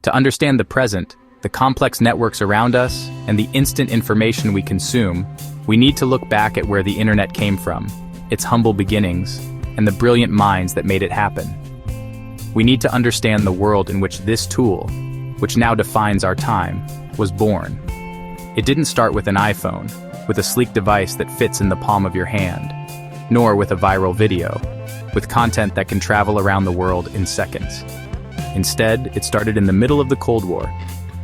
To understand the present, the complex networks around us, and the instant information we consume, we need to look back at where the internet came from, its humble beginnings, and the brilliant minds that made it happen. We need to understand the world in which this tool, which now defines our time, was born. It didn't start with an iPhone, with a sleek device that fits in the palm of your hand, nor with a viral video, with content that can travel around the world in seconds. Instead, it started in the middle of the Cold War,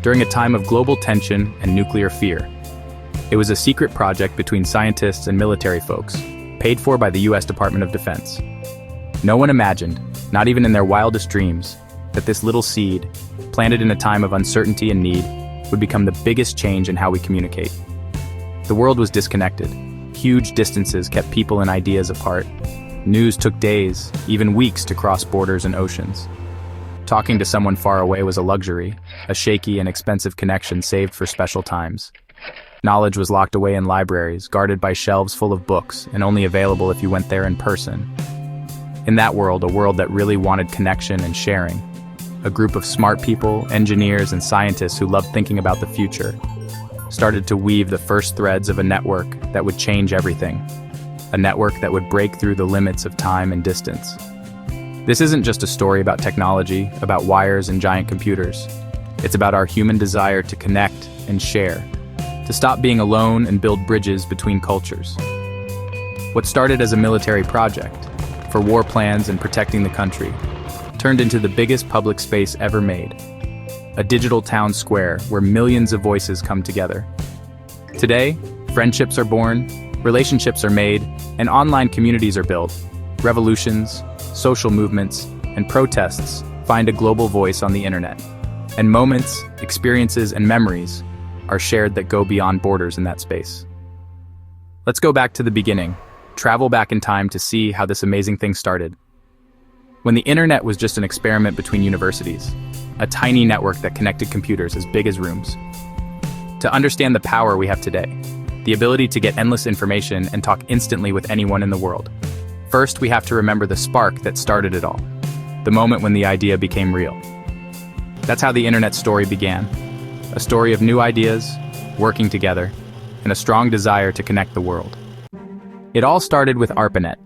during a time of global tension and nuclear fear. It was a secret project between scientists and military folks, paid for by the US Department of Defense. No one imagined, not even in their wildest dreams, that this little seed, planted in a time of uncertainty and need, would become the biggest change in how we communicate. The world was disconnected. Huge distances kept people and ideas apart. News took days, even weeks, to cross borders and oceans. Talking to someone far away was a luxury, a shaky and expensive connection saved for special times. Knowledge was locked away in libraries, guarded by shelves full of books, and only available if you went there in person. In that world, a world that really wanted connection and sharing, a group of smart people, engineers, and scientists who loved thinking about the future, started to weave the first threads of a network that would change everything, a network that would break through the limits of time and distance. This isn't just a story about technology, about wires and giant computers. It's about our human desire to connect and share, to stop being alone and build bridges between cultures. What started as a military project, for war plans and protecting the country, turned into the biggest public space ever made, a digital town square where millions of voices come together. Today, friendships are born, relationships are made, and online communities are built. Revolutions, social movements, and protests find a global voice on the internet. And moments, experiences, and memories are shared that go beyond borders in that space. Let's go back to the beginning, travel back in time to see how this amazing thing started. When the internet was just an experiment between universities, a tiny network that connected computers as big as rooms. To understand the power we have today, the ability to get endless information and talk instantly with anyone in the world, first we have to remember the spark that started it all, the moment when the idea became real. That's how the internet story began, a story of new ideas, working together, and a strong desire to connect the world. It all started with ARPANET.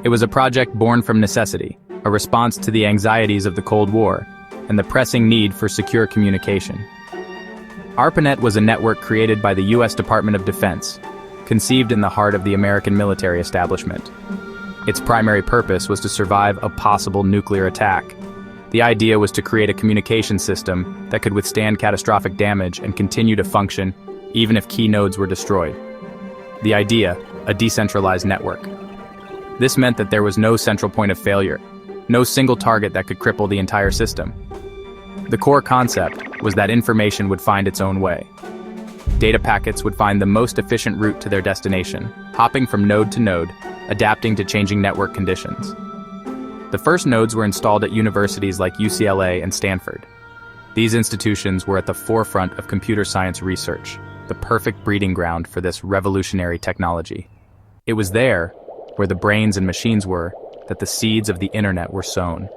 It was a project born from necessity, a response to the anxieties of the Cold War and the pressing need for secure communication. ARPANET was a network created by the US Department of Defense, conceived in the heart of the American military establishment. Its primary purpose was to survive a possible nuclear attack. The idea was to create a communication system that could withstand catastrophic damage and continue to function even if key nodes were destroyed. The idea, a decentralized network. This meant that there was no central point of failure, no single target that could cripple the entire system. The core concept was that information would find its own way. Data packets would find the most efficient route to their destination, hopping from node to node, adapting to changing network conditions. The first nodes were installed at universities like UCLA and Stanford. These institutions were at the forefront of computer science research, the perfect breeding ground for this revolutionary technology. It was there, where the brains and machines were, that the seeds of the internet were sown.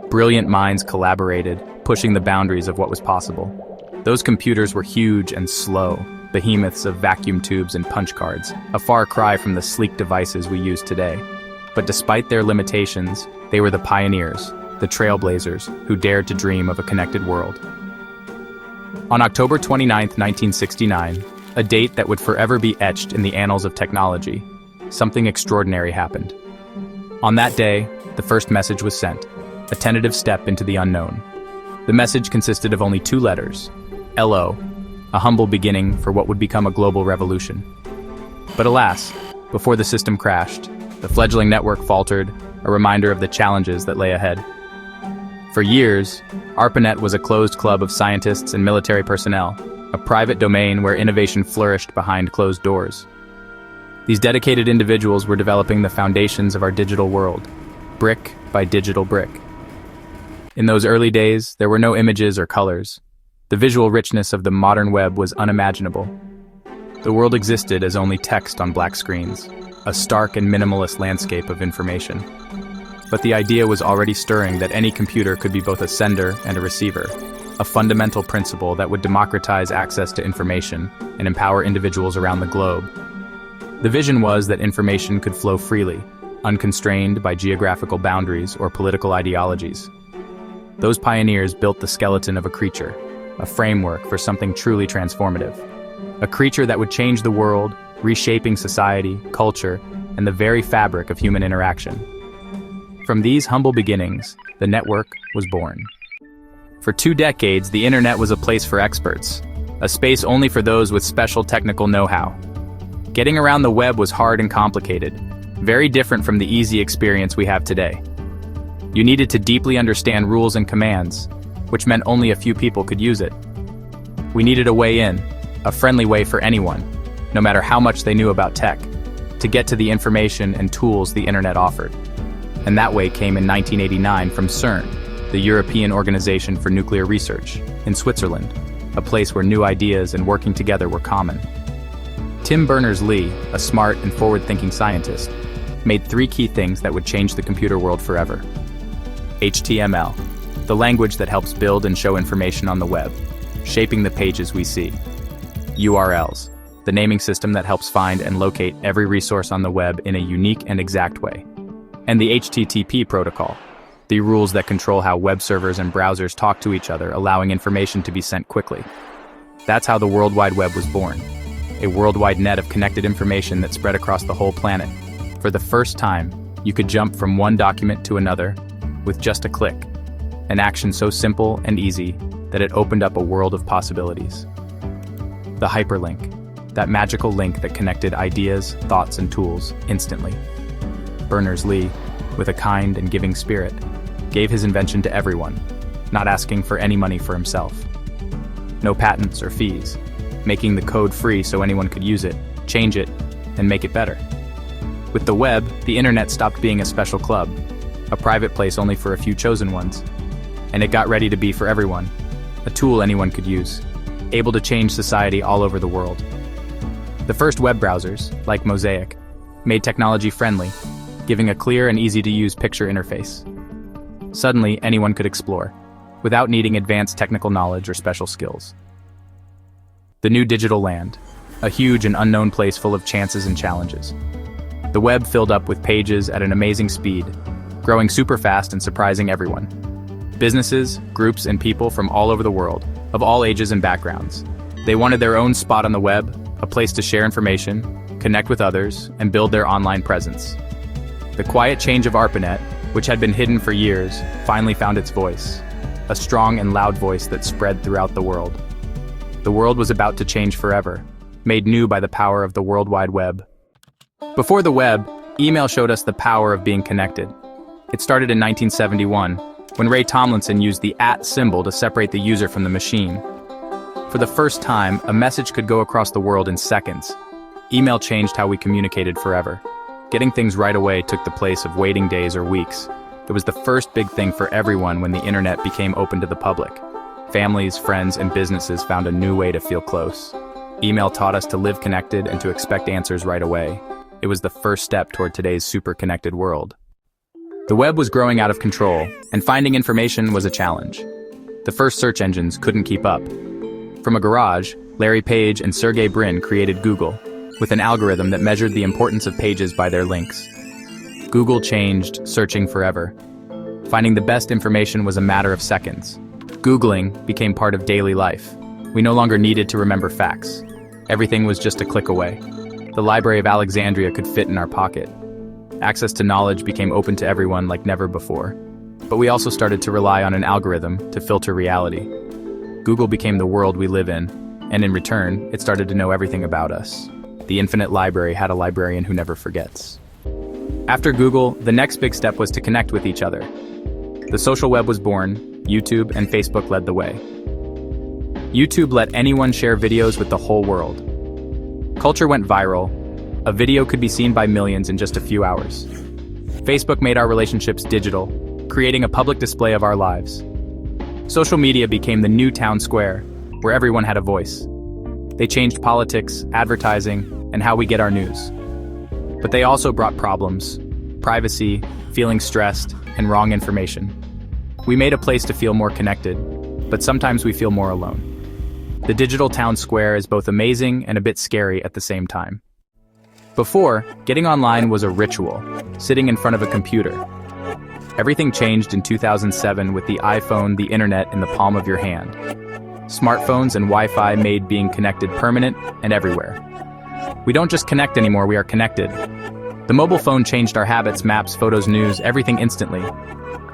Brilliant minds collaborated, pushing the boundaries of what was possible. Those computers were huge and slow, behemoths of vacuum tubes and punch cards, a far cry from the sleek devices we use today. But despite their limitations, they were the pioneers, the trailblazers, who dared to dream of a connected world. On October 29, 1969, a date that would forever be etched in the annals of technology, something extraordinary happened. On that day, the first message was sent, a tentative step into the unknown. The message consisted of only 2 letters, LO, a humble beginning for what would become a global revolution. But alas, before the system crashed, the fledgling network faltered, a reminder of the challenges that lay ahead. For years, ARPANET was a closed club of scientists and military personnel, a private domain where innovation flourished behind closed doors. These dedicated individuals were developing the foundations of our digital world, brick by digital brick. In those early days, there were no images or colors. The visual richness of the modern web was unimaginable. The world existed as only text on black screens, a stark and minimalist landscape of information. But the idea was already stirring that any computer could be both a sender and a receiver, a fundamental principle that would democratize access to information and empower individuals around the globe. The vision was that information could flow freely, unconstrained by geographical boundaries or political ideologies. Those pioneers built the skeleton of a creature, a framework for something truly transformative. A creature that would change the world, reshaping society, culture, and the very fabric of human interaction. From these humble beginnings, the network was born. For 2 decades, the internet was a place for experts, a space only for those with special technical know-how. Getting around the web was hard and complicated, very different from the easy experience we have today. You needed to deeply understand rules and commands, which meant only a few people could use it. We needed a way in, a friendly way for anyone, no matter how much they knew about tech, to get to the information and tools the internet offered. And that way came in 1989 from CERN, the European Organization for Nuclear Research, in Switzerland, a place where new ideas and working together were common. Tim Berners-Lee, a smart and forward-thinking scientist, made 3 key things that would change the computer world forever. HTML, the language that helps build and show information on the web, shaping the pages we see. URLs, the naming system that helps find and locate every resource on the web in a unique and exact way. And the HTTP protocol, the rules that control how web servers and browsers talk to each other, allowing information to be sent quickly. That's how the World Wide Web was born, a worldwide net of connected information that spread across the whole planet. For the first time, you could jump from one document to another with just a click, an action so simple and easy that it opened up a world of possibilities. The hyperlink, that magical link that connected ideas, thoughts, and tools instantly. Berners-Lee, with a kind and giving spirit, gave his invention to everyone, not asking for any money for himself. No patents or fees, making the code free so anyone could use it, change it, and make it better. With the web, the internet stopped being a special club, a private place only for a few chosen ones, and it got ready to be for everyone, a tool anyone could use, able to change society all over the world. The first web browsers, like Mosaic, made technology friendly, giving a clear and easy-to-use picture interface. Suddenly, anyone could explore, without needing advanced technical knowledge or special skills. The new digital land, a huge and unknown place full of chances and challenges. The web filled up with pages at an amazing speed, growing super fast and surprising everyone. Businesses, groups, and people from all over the world, of all ages and backgrounds. They wanted their own spot on the web, a place to share information, connect with others, and build their online presence. The quiet change of ARPANET, which had been hidden for years, finally found its voice, a strong and loud voice that spread throughout the world. The world was about to change forever, made new by the power of the World Wide Web. Before the web, email showed us the power of being connected. It started in 1971, when Ray Tomlinson used the @ symbol to separate the user from the machine. For the first time, a message could go across the world in seconds. Email changed how we communicated forever. Getting things right away took the place of waiting days or weeks. It was the first big thing for everyone when the internet became open to the public. Families, friends, and businesses found a new way to feel close. Email taught us to live connected and to expect answers right away. It was the first step toward today's super-connected world. The web was growing out of control, and finding information was a challenge. The first search engines couldn't keep up. From a garage, Larry Page and Sergey Brin created Google, with an algorithm that measured the importance of pages by their links. Google changed searching forever. Finding the best information was a matter of seconds. Googling became part of daily life. We no longer needed to remember facts. Everything was just a click away. The Library of Alexandria could fit in our pocket. Access to knowledge became open to everyone like never before. But we also started to rely on an algorithm to filter reality. Google became the world we live in, and in return, it started to know everything about us. The infinite library had a librarian who never forgets. After Google, the next big step was to connect with each other. The social web was born. YouTube and Facebook led the way. YouTube let anyone share videos with the whole world. Culture went viral. A video could be seen by millions in just a few hours. Facebook made our relationships digital, creating a public display of our lives. Social media became the new town square, where everyone had a voice. They changed politics, advertising, and how we get our news. But they also brought problems: privacy, feeling stressed, and wrong information. We made a place to feel more connected, but sometimes we feel more alone. The digital town square is both amazing and a bit scary at the same time. Before, getting online was a ritual, sitting in front of a computer. Everything changed in 2007 with the iPhone, the internet in the palm of your hand. Smartphones and Wi-Fi made being connected permanent and everywhere. We don't just connect anymore, we are connected. The mobile phone changed our habits, maps, photos, news, everything instantly.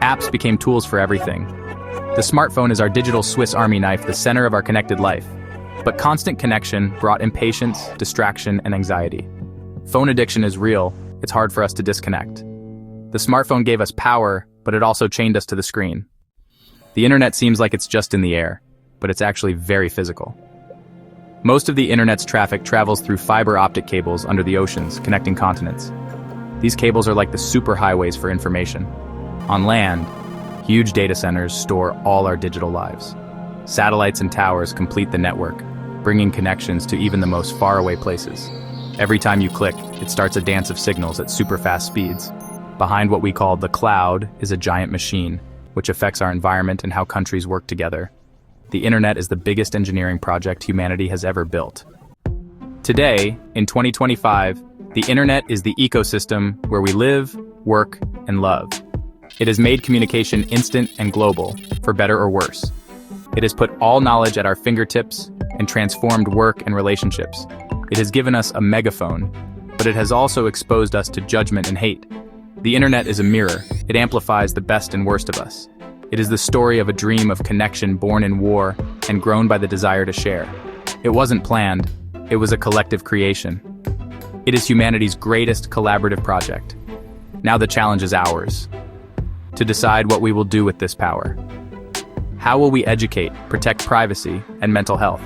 Apps became tools for everything. The smartphone is our digital Swiss Army knife, the center of our connected life. But constant connection brought impatience, distraction, and anxiety. Phone addiction is real, it's hard for us to disconnect. The smartphone gave us power, but it also chained us to the screen. The internet seems like it's just in the air, but it's actually very physical. Most of the internet's traffic travels through fiber optic cables under the oceans, connecting continents. These cables are like the superhighways for information. On land, huge data centers store all our digital lives. Satellites and towers complete the network, bringing connections to even the most faraway places. Every time you click, it starts a dance of signals at super fast speeds. Behind what we call the cloud is a giant machine, which affects our environment and how countries work together. The internet is the biggest engineering project humanity has ever built. Today, in 2025, the internet is the ecosystem where we live, work, and love. It has made communication instant and global, for better or worse. It has put all knowledge at our fingertips and transformed work and relationships. It has given us a megaphone, but it has also exposed us to judgment and hate. The internet is a mirror. It amplifies the best and worst of us. It is the story of a dream of connection born in war and grown by the desire to share. It wasn't planned. It was a collective creation. It is humanity's greatest collaborative project. Now the challenge is ours, to decide what we will do with this power. How will we educate, protect privacy, and mental health?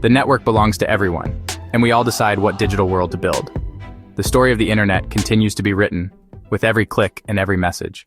The network belongs to everyone, and we all decide what digital world to build. The story of the internet continues to be written, with every click and every message.